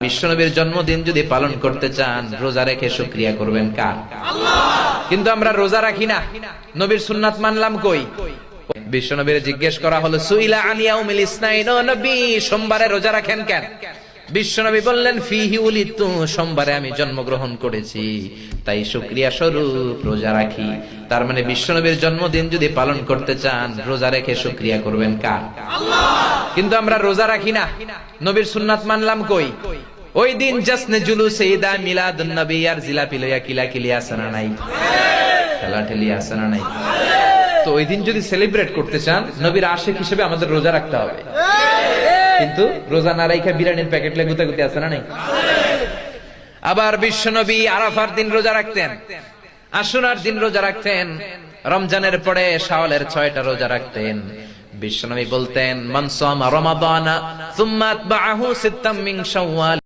বিশ্বনবীর জন্মদিন যদি পালন করতে চান রোজা রেখে শুকরিয়া করবেন কার? আল্লাহ। কিন্তু আমরা রোজা রাখি না, নবীর সুন্নাত মানলাম কই? বিশ্বনবীর জিজ্ঞেস করা হলো সুইলা আন ইয়াউমিল ইসনাইন, ও নবী সোমবারে রোজা রাখেন কেন? বিশ্বনবী বললেন ফিহি উলিদতু, সোমবারে আমি জন্মগ্রহণ করেছি তাই শুকরিয়া স্বরূপ রোজা রাখি। তার মানে বিশ্বনবীর জন্মদিন যদি পালন করতে চান রোজা রেখে শুকরিয়া করবেন কার? আল্লাহ। কিন্তু আমরা রোজা রাখি না, নবীর সুন্নাত মানলাম কই? ওই দিন জাসনে জুলুসে ঈদা মিলাদুন নবী আর জিলাপি লইয়া কিলাকিলি আছে না নাই? খেলাঠেলি আছে না নাই? তো ওই দিন যদি সেলিব্রেট করতে চান নবীর আশিক হিসেবে আমাদের রোজা রাখতে হবে। কিন্তু রোজা না রাখা বিরিয়ানির প্যাকেট লে গুতাগুতি আছে না নাই? আবার বিশ্বনবী আরাফার দিন রোজা রাখতেন, আশুরার দিন রোজা রাখতেন, রমজানের পরে শাওয়ালের 6টা রোজা রাখতেন। বিশ্বনবী বলতেন মান সামা রমাদানা সুম্মা আতবাআহু সিত্তাম মিন শাওয়াল